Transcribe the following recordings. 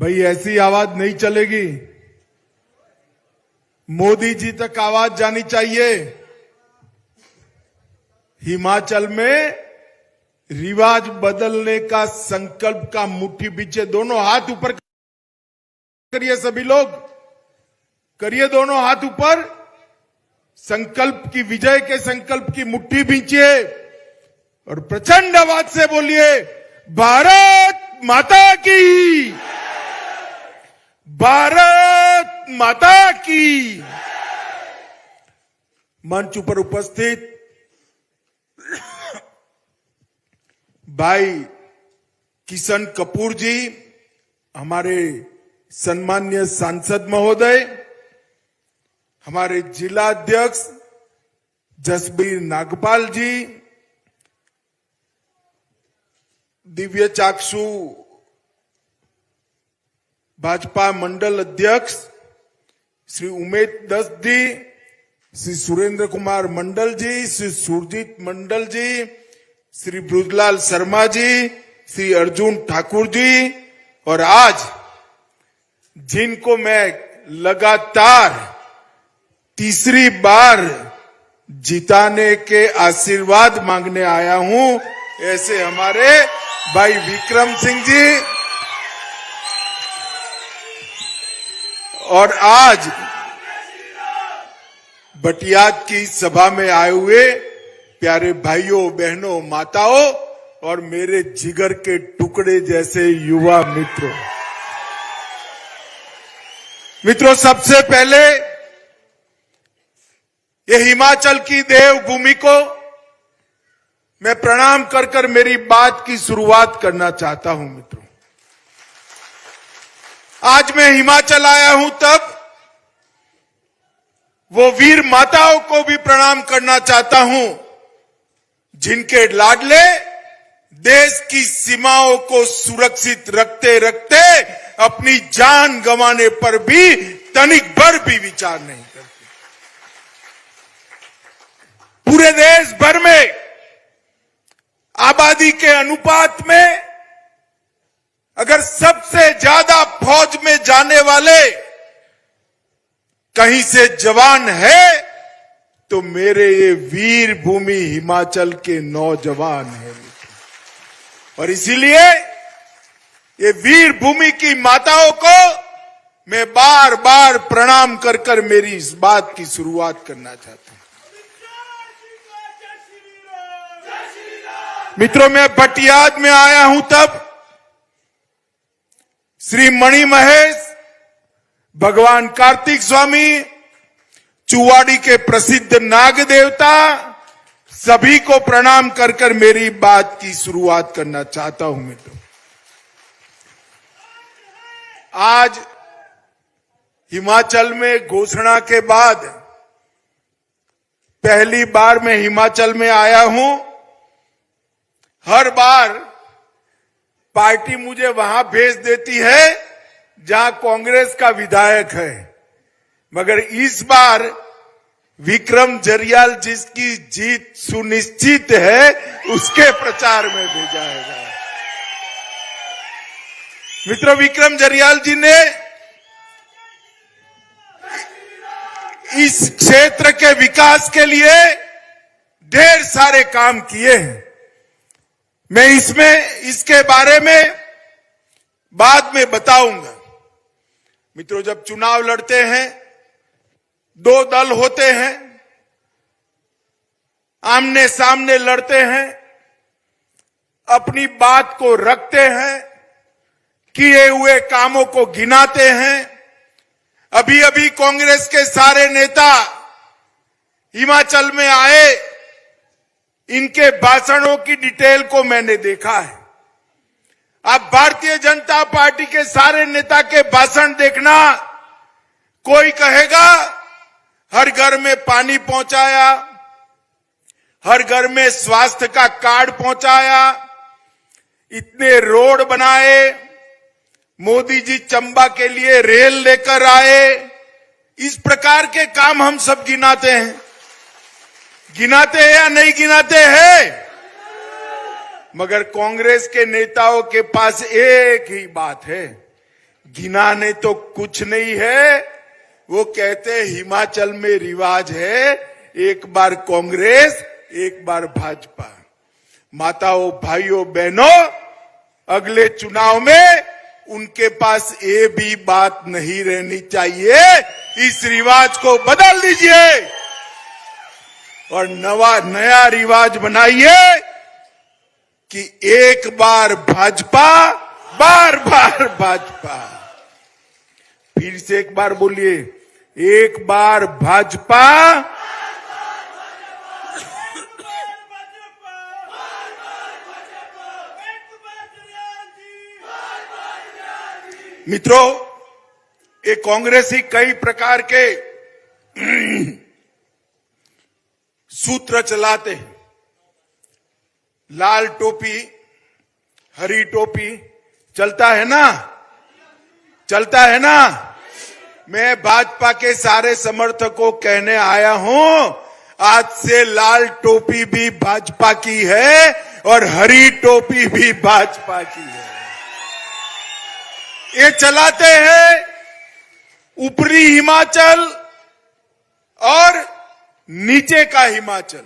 भाई ऐसी आवाज नहीं चलेगी। मोदी जी तक आवाज जानी चाहिए। हिमाचल में रिवाज बदलने का संकल्प का मुट्ठी पीछे, दोनों हाथ ऊपर करिए, सभी लोग करिए, दोनों हाथ ऊपर। संकल्प की, विजय के संकल्प की मुट्ठी पीछे और प्रचंड आवाज से बोलिए, भारत माता की, भारत माता की। मंच पर उपस्थित भाई किशन कपूर जी, हमारे सम्मान्य सांसद महोदय, हमारे जिला अध्यक्ष जसबीर नागपाल जी, दिव्य चाक्षु भाजपा मंडल अध्यक्ष श्री उमेश दत्त जी, श्री सुरेंद्र कुमार मंडल जी, श्री सुरजीत मंडल जी, श्री ब्रजलाल शर्मा जी, श्री अर्जुन ठाकुर जी, और आज जिनको मैं लगातार तीसरी बार जिताने के आशीर्वाद मांगने आया हूं, ऐसे हमारे भाई विक्रम सिंह जी, और आज बटियात की सभा में आए हुए प्यारे भाइयों, बहनों, माताओं और मेरे जिगर के टुकड़े जैसे युवा मित्रों, सबसे पहले ये हिमाचल की देवभूमि को मैं प्रणाम कर कर मेरी बात की शुरुआत करना चाहता हूं। मित्रों, आज मैं हिमाचल आया हूं तब वो वीर माताओं को भी प्रणाम करना चाहता हूं जिनके लाडले देश की सीमाओं को सुरक्षित रखते रखते अपनी जान गंवाने पर भी तनिक भर भी विचार नहीं करते। पूरे देश भर में आबादी के अनुपात में अगर सबसे ज्यादा फौज में जाने वाले कहीं से जवान है तो मेरे ये वीर भूमि हिमाचल के नौजवान हैं। और इसीलिए ये वीर भूमि की माताओं को मैं बार बार प्रणाम कर कर मेरी इस बात की शुरुआत करना चाहता हूं। मित्रों, मैं बटियात में आया हूं तब श्री मणि महेश, भगवान कार्तिक स्वामी, चुवाड़ी के प्रसिद्ध नाग देवता, सभी को प्रणाम कर कर मेरी बात की शुरुआत करना चाहता हूं। मित्रों, आज हिमाचल में घोषणा के बाद पहली बार मैं हिमाचल में आया हूं। हर बार पार्टी मुझे वहां भेज देती है जहां कांग्रेस का विधायक है, मगर इस बार विक्रम जरियाल जिसकी जीत सुनिश्चित है उसके प्रचार में भेजा है। मित्रों, विक्रम जरियाल जी ने इस क्षेत्र के विकास के लिए ढेर सारे काम किए हैं। मैं इसके बारे में बाद में बताऊंगा। मित्रों, जब चुनाव लड़ते हैं, दो दल होते हैं, आमने सामने लड़ते हैं, अपनी बात को रखते हैं, किए हुए कामों को गिनाते हैं। अभी अभी कांग्रेस के सारे नेता हिमाचल में आए, इनके भाषणों की डिटेल को मैंने देखा है। आप भारतीय जनता पार्टी के सारे नेता के भाषण देखना, कोई कहेगा हर घर में पानी पहुंचाया, हर घर में स्वास्थ्य का कार्ड पहुंचाया, इतने रोड बनाए, मोदी जी चंबा के लिए रेल लेकर आए। इस प्रकार के काम हम सब गिनाते हैं। गिनाते हैं या नहीं गिनाते हैं? मगर कांग्रेस के नेताओं के पास एक ही बात है, गिनाने तो कुछ नहीं है। वो कहते हैं हिमाचल में रिवाज है, एक बार कांग्रेस एक बार भाजपा। माताओं, भाइयों, बहनों, अगले चुनाव में उनके पास ये भी बात नहीं रहनी चाहिए। इस रिवाज को बदल दीजिए और नया रिवाज बनाइए कि एक बार भाजपा, बार बार भाजपा। फिर से एक बार बोलिए, एक बार भाजपा, मित्रों, ये कांग्रेसी कई प्रकार के सूत्र चलाते हैं। लाल टोपी, हरी टोपी, चलता है ना, चलता है ना। मैं भाजपा के सारे समर्थकों को कहने आया हूं, आज से लाल टोपी भी भाजपा की है और हरी टोपी भी भाजपा की है। ये चलाते हैं ऊपरी हिमाचल और नीचे का हिमाचल।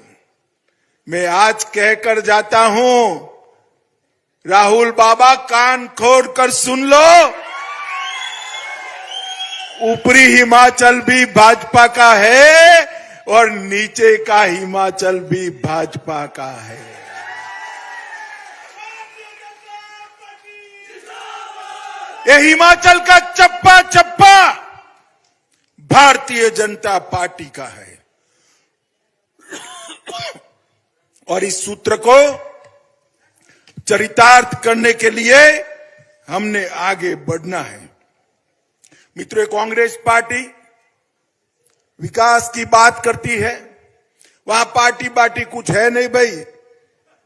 मैं आज कहकर जाता हूं, राहुल बाबा कान खोल कर सुन लो, ऊपरी हिमाचल भी भाजपा का है और नीचे का हिमाचल भी भाजपा का है। ये हिमाचल का चप्पा चप्पा भारतीय जनता पार्टी का है और इस सूत्र को चरितार्थ करने के लिए हमने आगे बढ़ना है। मित्रों, कांग्रेस पार्टी विकास की बात करती है, वहां पार्टी बाटी कुछ है नहीं भाई।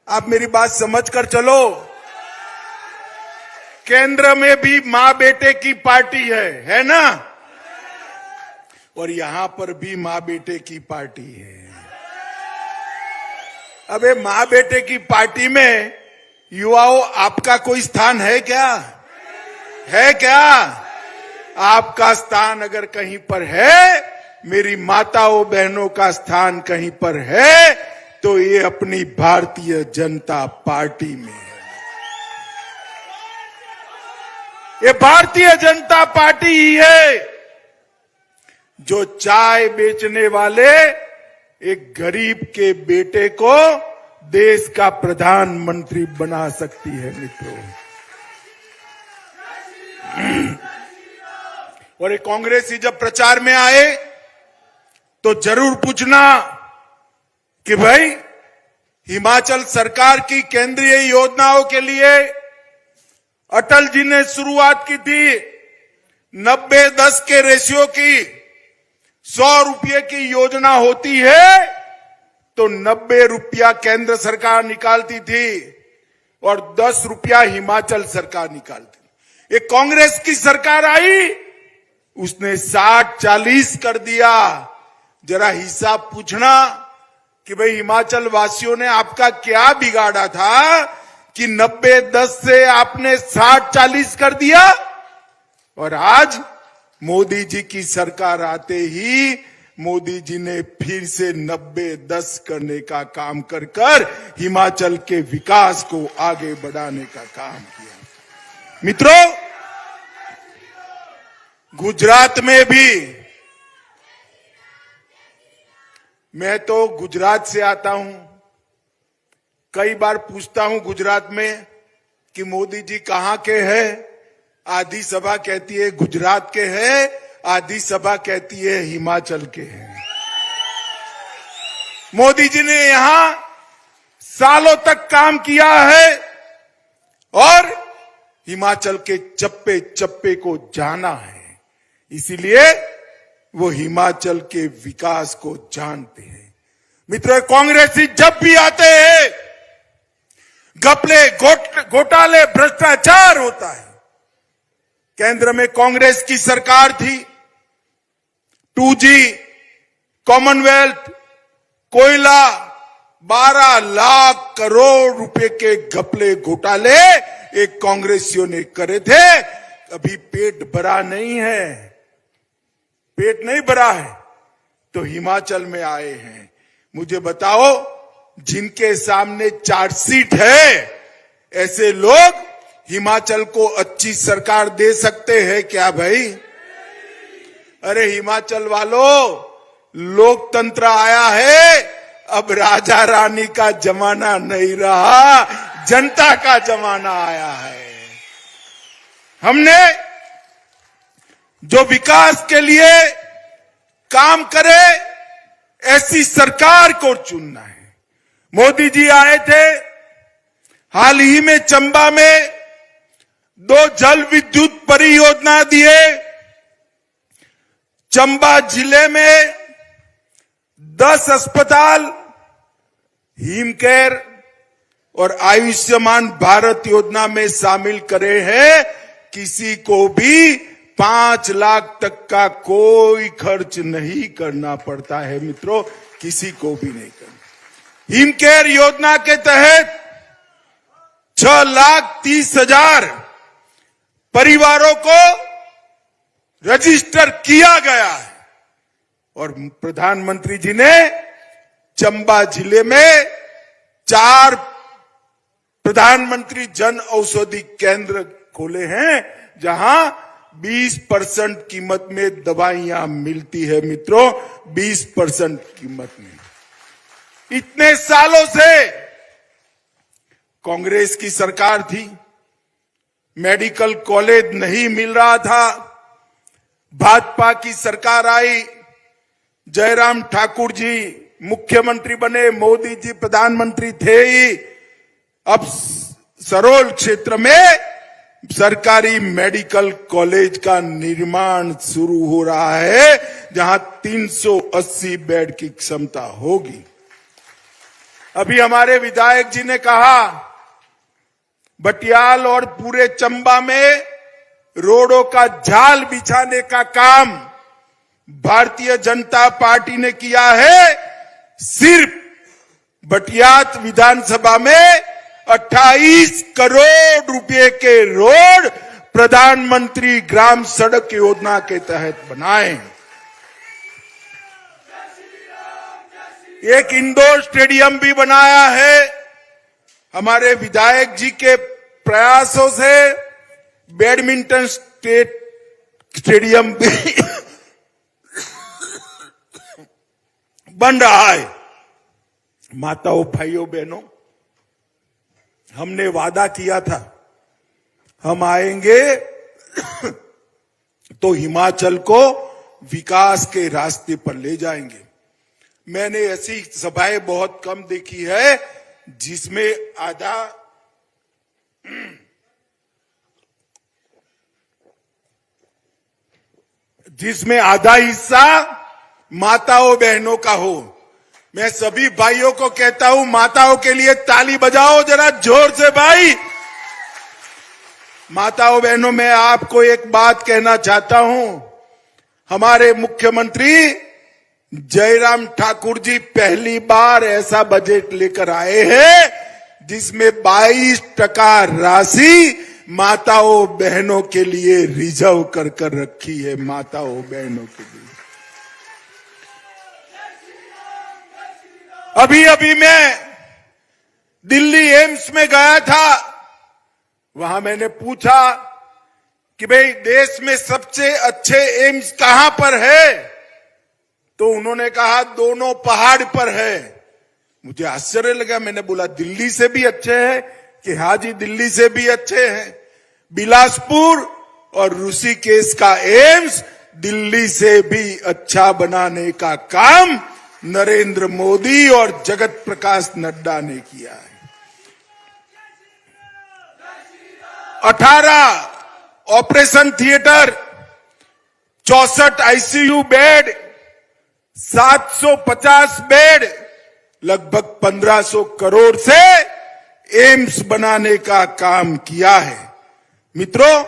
आप मेरी बात समझ कर चलो। केंद्र में भी मां बेटे की पार्टी है ना, और यहां पर भी मां बेटे की पार्टी है। अबे मां बेटे की पार्टी में युवाओं आपका कोई स्थान है क्या? है क्या? आपका स्थान अगर कहीं पर है, मेरी माताओं बहनों का स्थान कहीं पर है, तो ये अपनी भारतीय जनता पार्टी में है। ये भारतीय जनता पार्टी ही है जो चाय बेचने वाले एक गरीब के बेटे को देश का प्रधानमंत्री बना सकती है। मित्रों, और ये कांग्रेसी जब प्रचार में आए तो जरूर पूछना कि भाई हिमाचल सरकार की केंद्रीय योजनाओं के लिए अटल जी ने शुरुआत की थी 90-10 के रेशियो की। 100 रुपये की योजना होती है तो 90 रुपया केंद्र सरकार निकालती थी और 10 रुपया हिमाचल सरकार निकालती। ये कांग्रेस की सरकार आई, उसने 60-40 कर दिया। जरा हिसाब पूछना कि भाई हिमाचल वासियों ने आपका क्या बिगाड़ा था कि 90-10 से आपने 60-40 कर दिया। और आज मोदी जी की सरकार आते ही मोदी जी ने फिर से 90-10 करने का काम कर हिमाचल के विकास को आगे बढ़ाने का काम किया। मित्रों, गुजरात में भी, मैं तो गुजरात से आता हूं, कई बार पूछता हूं गुजरात में कि मोदी जी कहां के हैं। आधी सभा कहती है गुजरात के हैं, आधी सभा कहती है हिमाचल के हैं। मोदी जी ने यहां सालों तक काम किया है और हिमाचल के चप्पे चप्पे को जाना है, इसीलिए वो हिमाचल के विकास को जानते हैं। मित्रों, कांग्रेसी जब भी आते हैं घपले, घोटाले, भ्रष्टाचार होता है। केंद्र में कांग्रेस की सरकार थी, 2G, कॉमनवेल्थ, कोयला, 12 लाख करोड़ रुपए के घपले घोटाले एक कांग्रेसियों ने करे थे। अभी पेट भरा नहीं है, पेट नहीं भरा है तो हिमाचल में आए हैं। मुझे बताओ, जिनके सामने चार्जशीट है ऐसे लोग हिमाचल को अच्छी सरकार दे सकते हैं क्या भाई? अरे हिमाचल वालों, लोकतंत्र आया है, अब राजा रानी का जमाना नहीं रहा, जनता का जमाना आया है। हमने जो विकास के लिए काम करे ऐसी सरकार को चुनना है। मोदी जी आए थे, हाल ही में चंबा में 2 जल विद्युत परियोजना दिए। चंबा जिले में 10 अस्पताल हिमकेयर और आयुष्मान भारत योजना में शामिल करे हैं। किसी को भी 5 लाख तक का कोई खर्च नहीं करना पड़ता है मित्रों, किसी को भी नहीं करना। हिमकेयर योजना के तहत 6,30,000 परिवारों को रजिस्टर किया गया है और प्रधानमंत्री जी ने चंबा जिले में 4 प्रधानमंत्री जन औषधि केंद्र खोले हैं जहां 20% कीमत में दवाइयां मिलती है मित्रों, 20% कीमत में। इतने सालों से कांग्रेस की सरकार थी, मेडिकल कॉलेज नहीं मिल रहा था। भाजपा की सरकार आई, जयराम ठाकुर जी मुख्यमंत्री बने, मोदी जी प्रधानमंत्री थे ही। अब सरोल क्षेत्र में सरकारी मेडिकल कॉलेज का निर्माण शुरू हो रहा है जहां 380 बेड की क्षमता होगी। अभी हमारे विधायक जी ने कहा, बटियाल और पूरे चंबा में रोडों का जाल बिछाने का काम भारतीय जनता पार्टी ने किया है। सिर्फ बटियात विधानसभा में 28 करोड़ रुपए के रोड प्रधानमंत्री ग्राम सड़क योजना के तहत बनाए। एक इंडोर स्टेडियम भी बनाया है। हमारे विधायक जी के प्रयासों से बैडमिंटन स्टेडियम भी बन रहा है। माताओं, भाइयों, बहनों, हमने वादा किया था हम आएंगे तो हिमाचल को विकास के रास्ते पर ले जाएंगे। मैंने ऐसी सभाएं बहुत कम देखी है जिसमें आधा हिस्सा माताओं बहनों का हो। मैं सभी भाइयों को कहता हूं, माताओं के लिए ताली बजाओ जरा जोर से भाई। माताओं बहनों, मैं आपको एक बात कहना चाहता हूं। हमारे मुख्यमंत्री जयराम ठाकुर जी पहली बार ऐसा बजट लेकर आए हैं जिसमें 22% राशि माताओं बहनों के लिए रिजर्व कर रखी है। माताओं बहनों के लिए अभी मैं दिल्ली एम्स में गया था। वहां मैंने पूछा कि भाई देश में सबसे अच्छे एम्स कहां पर है, तो उन्होंने कहा दोनों पहाड़ पर है। मुझे आश्चर्य लगा। मैंने बोला दिल्ली से भी अच्छे हैं? कि हाँ जी, दिल्ली से भी अच्छे हैं। बिलासपुर और ऋषिकेश का एम्स दिल्ली से भी अच्छा बनाने का काम नरेंद्र मोदी और जगत प्रकाश नड्डा ने किया है। 18 operation theatre, 64 ICU bed, 750 bed, लगभग 1500 करोड़ से एम्स बनाने का काम किया है। मित्रों,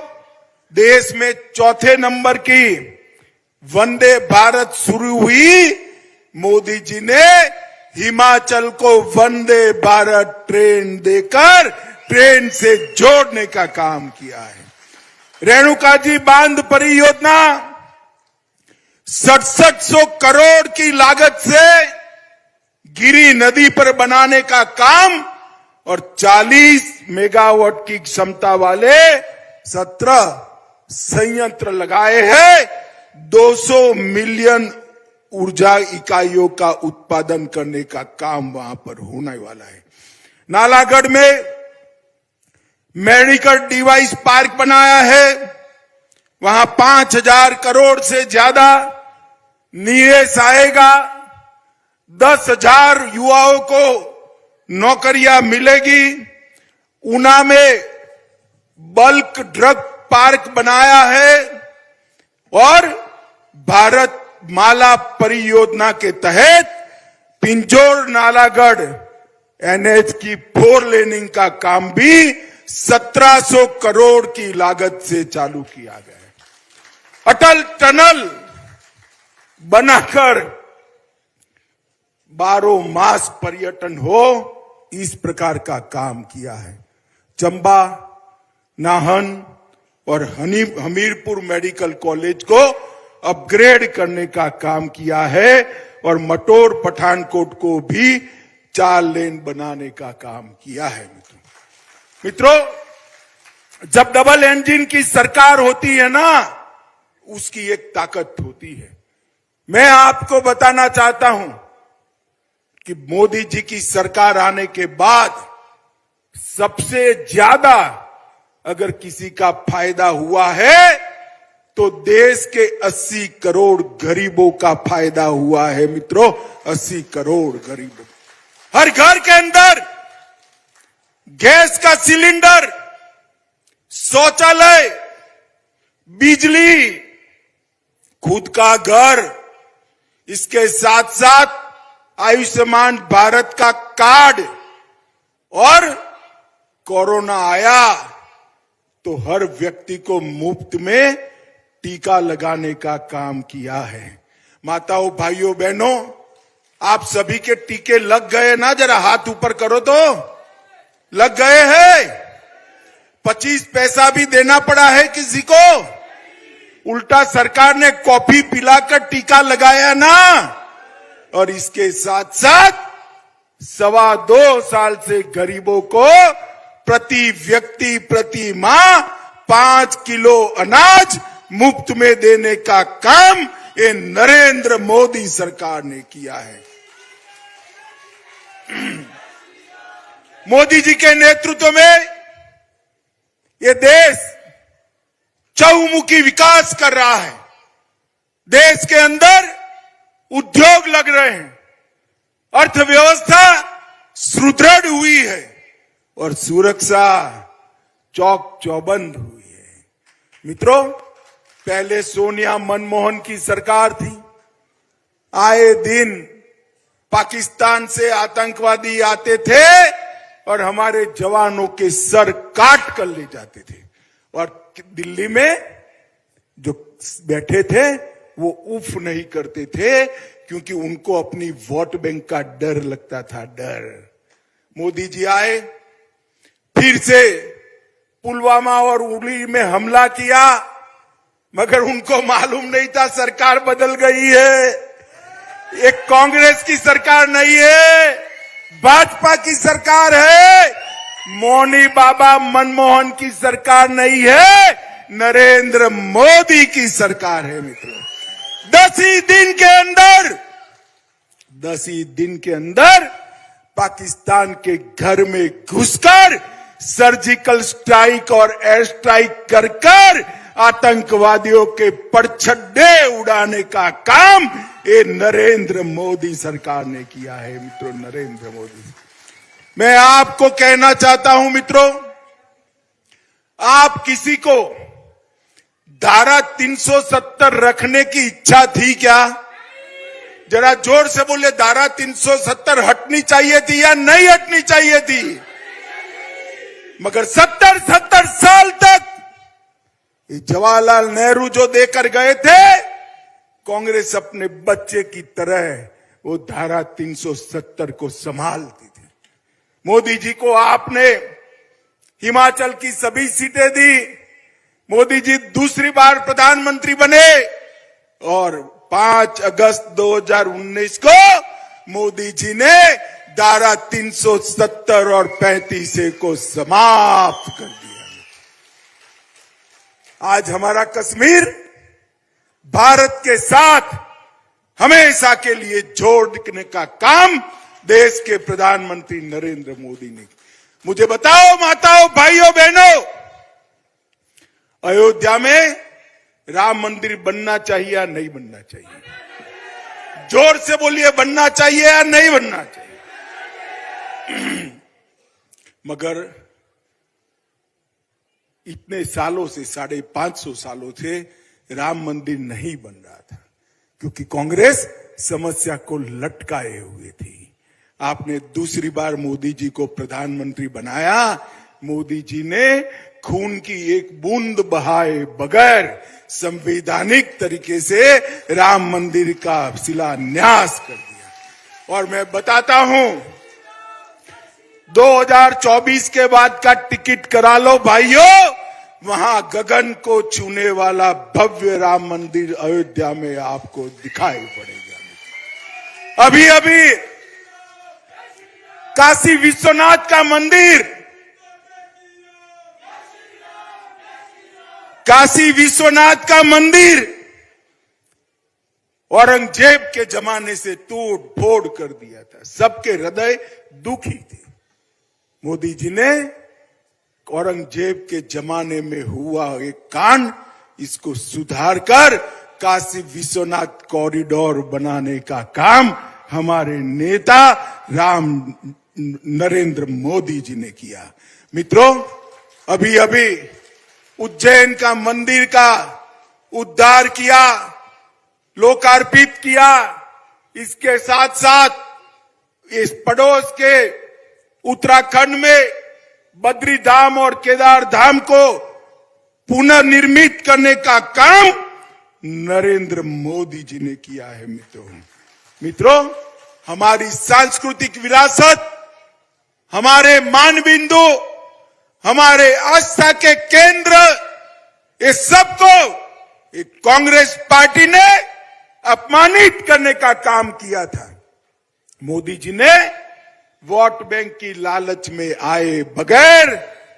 देश में 4थे नंबर की वंदे भारत शुरू हुई। मोदी जी ने हिमाचल को वंदे भारत ट्रेन देकर ट्रेन से जोड़ने का काम किया है। रेणुका जी बांध परियोजना 6700 करोड़ की लागत से गिरी नदी पर बनाने का काम और 40 मेगावाट की क्षमता वाले 17 संयंत्र लगाए हैं। 200 मिलियन ऊर्जा इकाइयों का उत्पादन करने का काम वहां पर होने वाला है। नालागढ़ में मेडिकल डिवाइस पार्क बनाया है, वहां 5000 करोड़ से ज्यादा निवेश आएगा। 10,000 युवाओं को नौकरियां मिलेगी। ऊना में बल्क ड्रग पार्क बनाया है और भारत माला परियोजना के तहत पिंजौर नालागढ़ एनएच की 4 लेनिंग का काम भी 1700 करोड़ की लागत से चालू किया गया है। अटल टनल बनाकर 12 मास पर्यटन हो, इस प्रकार का काम किया है। चंबा, नाहन और हमीरपुर मेडिकल कॉलेज को अपग्रेड करने का काम किया है और मटोर पठानकोट को भी 4 लेन बनाने का काम किया है। मित्रों, जब डबल इंजन की सरकार होती है ना, उसकी एक ताकत होती है। मैं आपको बताना चाहता हूं कि मोदी जी की सरकार आने के बाद सबसे ज्यादा अगर किसी का फायदा हुआ है तो देश के 80 करोड़ गरीबों का फायदा हुआ है। मित्रों, 80 करोड़ गरीबों, हर घर के अंदर गैस का सिलेंडर, शौचालय, बिजली, खुद का घर, इसके साथ साथ आयुष्मान भारत का कार्ड, और कोरोना आया तो हर व्यक्ति को मुफ्त में टीका लगाने का काम किया है। माताओं, भाइयों, बहनों, आप सभी के टीके लग गए ना? जरा हाथ ऊपर करो तो। लग गए हैं? 25 पैसा भी देना पड़ा है किसी को? उल्टा सरकार ने कॉफी पिलाकर टीका लगाया ना। और इसके साथ साथ 2.25 साल से गरीबों को प्रति व्यक्ति प्रति माह 5 किलो अनाज मुफ्त में देने का काम ये नरेंद्र मोदी सरकार ने किया है। मोदी जी के नेतृत्व में ये देश चहुमुखी विकास कर रहा है। देश के अंदर उद्योग लग रहे हैं, अर्थव्यवस्था सुदृढ़ हुई है और सुरक्षा चौक चौबंद हुई है। मित्रों, पहले सोनिया मनमोहन की सरकार थी। आए दिन पाकिस्तान से आतंकवादी आते थे और हमारे जवानों के सर काट कर ले जाते थे, और दिल्ली में जो बैठे थे वो उफ नहीं करते थे, क्योंकि उनको अपनी वोट बैंक का डर लगता था। डर। मोदी जी आए, फिर से पुलवामा और उरी में हमला किया, मगर उनको मालूम नहीं था सरकार बदल गई है। एक कांग्रेस की सरकार नहीं है, भाजपा की सरकार है। मौनी बाबा मनमोहन की सरकार नहीं है, नरेंद्र मोदी की सरकार है। मित्रों, 10 ही दिन के अंदर पाकिस्तान के घर में घुसकर सर्जिकल स्ट्राइक और एयर स्ट्राइक कर आतंकवादियों के परछड्डे उड़ाने का काम ये नरेंद्र मोदी सरकार ने किया है। मित्रों, नरेंद्र मोदी। मैं आपको कहना चाहता हूं मित्रों, आप किसी को धारा 370 रखने की इच्छा थी क्या? जरा जोर से बोले, धारा 370 हटनी चाहिए थी या नहीं हटनी चाहिए थी? मगर 70 साल तक जवाहरलाल नेहरू जो देकर गए थे, कांग्रेस अपने बच्चे की तरह वो धारा 370 को संभालती थी। मोदी जी को आपने हिमाचल की सभी सीटें दी, मोदी जी दूसरी बार प्रधानमंत्री बने और 5 अगस्त 2019 को मोदी जी ने धारा 370 और 35A को समाप्त कर दिया। आज हमारा कश्मीर भारत के साथ हमेशा के लिए जोड़ने का काम देश के प्रधानमंत्री नरेंद्र मोदी ने। मुझे बताओ माताओं, भाइयों, बहनों, अयोध्या में राम मंदिर बनना चाहिए या नहीं बनना चाहिए? जोर से बोलिए, बनना चाहिए या नहीं बनना चाहिए? मगर इतने सालों से, 550 सालों से राम मंदिर नहीं बन रहा था क्योंकि कांग्रेस समस्या को लटकाए हुए थी। आपने दूसरी बार मोदी जी को प्रधानमंत्री बनाया। मोदी जी ने खून की एक बूंद बहाए बगैर संवैधानिक तरीके से राम मंदिर का शिलान्यास कर दिया। और मैं बताता हूं, 2024 के बाद का टिकट करा लो भाइयों, वहां गगन को छूने वाला भव्य राम मंदिर अयोध्या में आपको दिखाई पड़ेगा। अभी अभी काशी विश्वनाथ का मंदिर, काशी विश्वनाथ का मंदिर औरंगजेब के जमाने से तोड़ फोड़ कर दिया था। सबके हृदय दुखी थे। मोदी जी ने औरंगजेब के जमाने में हुआ एक कांड, इसको सुधार कर काशी विश्वनाथ कॉरिडोर बनाने का काम हमारे नेता नरेंद्र मोदी जी ने किया। मित्रों, अभी अभी उज्जैन का मंदिर का उद्धार किया, लोकार्पित किया। इसके साथ साथ इस पड़ोस के उत्तराखंड में बद्री धाम और केदार धाम को पुनर्निर्मित करने का काम नरेंद्र मोदी जी ने किया है। मित्रों, हमारी सांस्कृतिक विरासत, हमारे मानबिंदु, हमारे आस्था के केंद्र, इस सबको एक कांग्रेस पार्टी ने अपमानित करने का काम किया था। मोदी जी ने वोट बैंक की लालच में आए बगैर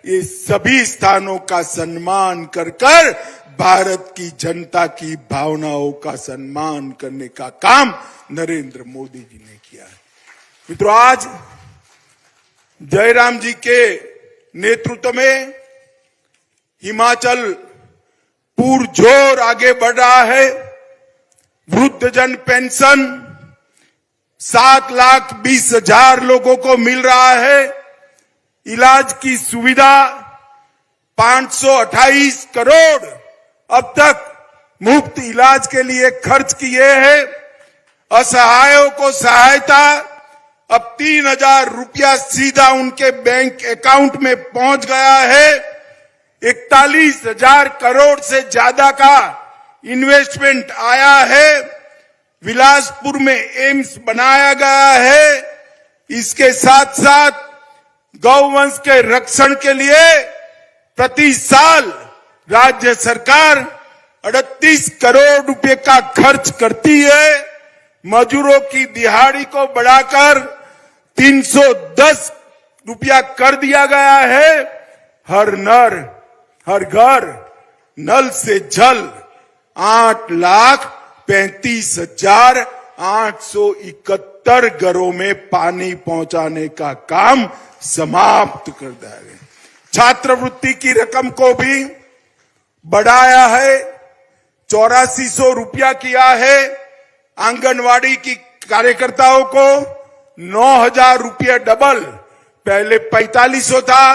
ये सभी स्थानों का सम्मान कर भारत की जनता की भावनाओं का सम्मान करने का काम नरेंद्र मोदी जी ने किया। मित्रों, आज जयराम जी के नेतृत्व में हिमाचल पुरजोर आगे बढ़ रहा है। वृद्धजन पेंशन 7,20,000 लोगों को मिल रहा है। इलाज की सुविधा 528 करोड़ अब तक मुफ्त इलाज के लिए खर्च किए हैं। असहायों को सहायता, अब 3,000 रुपया सीधा उनके बैंक अकाउंट में पहुंच गया है। 41,000 करोड़ से ज्यादा का इन्वेस्टमेंट आया है। बिलासपुर में एम्स बनाया गया है। इसके साथ साथ गौवंश के रक्षण के लिए प्रति साल राज्य सरकार 38 करोड़ रुपए का खर्च करती है। मजदूरों की दिहाड़ी को बढ़ाकर 310 रुपया कर दिया गया है। हर घर नल से जल 8,35,871 घरों में पानी पहुंचाने का काम समाप्त कर दिया गया। छात्रवृत्ति की रकम को भी बढ़ाया है, 8400 रुपया किया है। आंगनवाड़ी की कार्यकर्ताओं को 9,000 रुपया डबल, पहले 4500 था,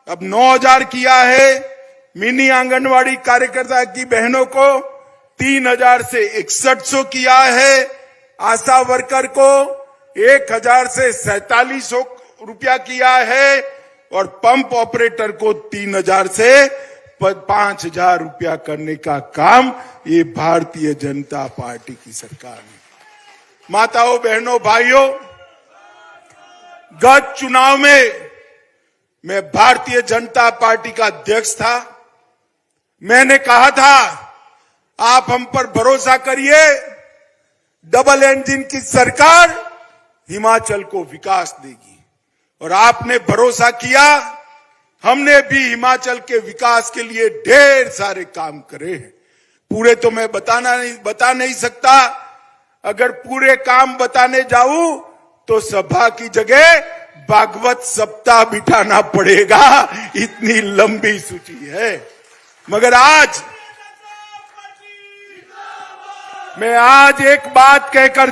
अब 9,000 किया है। मिनी आंगनवाड़ी कार्यकर्ता की बहनों को 3,000 से 6100 किया है। आशा वर्कर को 1,000 से 4700 रुपया किया है और पंप ऑपरेटर को 3,000 से 5,000 रुपया करने का काम ये भारतीय जनता पार्टी की सरकार ने। माताओं, बहनों, भाइयों, गत चुनाव में मैं भारतीय जनता पार्टी का अध्यक्ष था। मैंने कहा था आप हम पर भरोसा करिए, डबल इंजन की सरकार हिमाचल को विकास देगी। और आपने भरोसा किया। हमने भी हिमाचल के विकास के लिए ढेर सारे काम करे हैं। पूरे तो मैं बता नहीं सकता। अगर पूरे काम बताने जाऊं तो सभा की जगह भागवत सप्ताह बिठाना पड़ेगा, इतनी लंबी सूची है। मगर आज मैं एक बात कहकर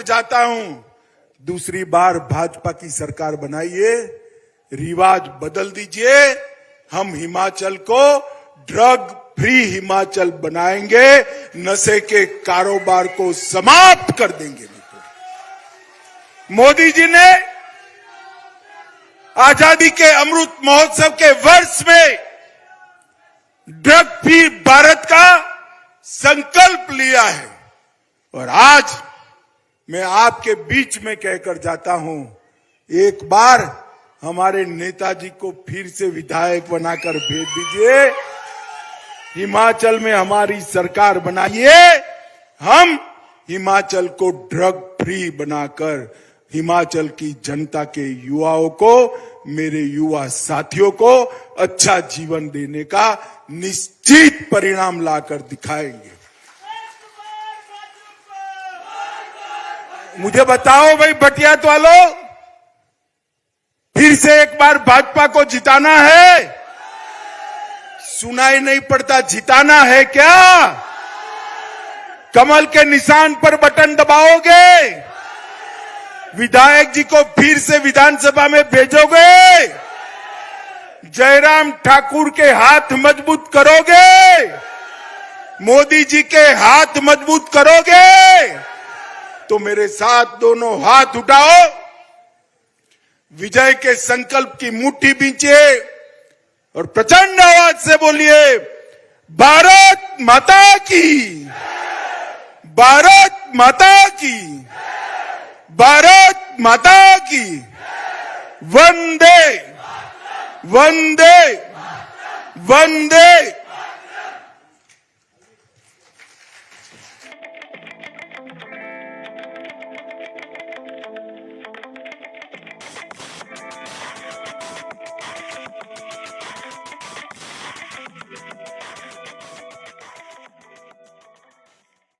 जाता हूं, दूसरी बार भाजपा की सरकार बनाइए, रिवाज बदल दीजिए। हम हिमाचल को ड्रग फ्री हिमाचल बनाएंगे, नशे के कारोबार को समाप्त कर देंगे। मोदी जी ने आजादी के अमृत महोत्सव के वर्ष में ड्रग फ्री भारत का संकल्प लिया है। और आज मैं आपके बीच में कहकर जाता हूं, एक बार हमारे नेताजी को फिर से विधायक बनाकर भेज दीजिए, हिमाचल में हमारी सरकार बनाइए। हम हिमाचल को ड्रग फ्री बनाकर हिमाचल की जनता के युवाओं को, मेरे युवा साथियों को अच्छा जीवन देने का निश्चित परिणाम लाकर दिखाएंगे। मुझे बताओ भाई बटियात वालों, फिर से एक बार भाजपा को जिताना है? सुनाई नहीं पड़ता, जिताना है क्या? कमल के निशान पर बटन दबाओगे? विधायक जी को फिर से विधानसभा में भेजोगे? जयराम ठाकुर के हाथ मजबूत करोगे? मोदी जी के हाथ मजबूत करोगे? तो मेरे साथ दोनों हाथ उठाओ, विजय के संकल्प की मुट्ठी बींचिए और प्रचंड आवाज से बोलिए, भारत माता की, भारत माता की, भारत माता की, वंदे वंदे वंदे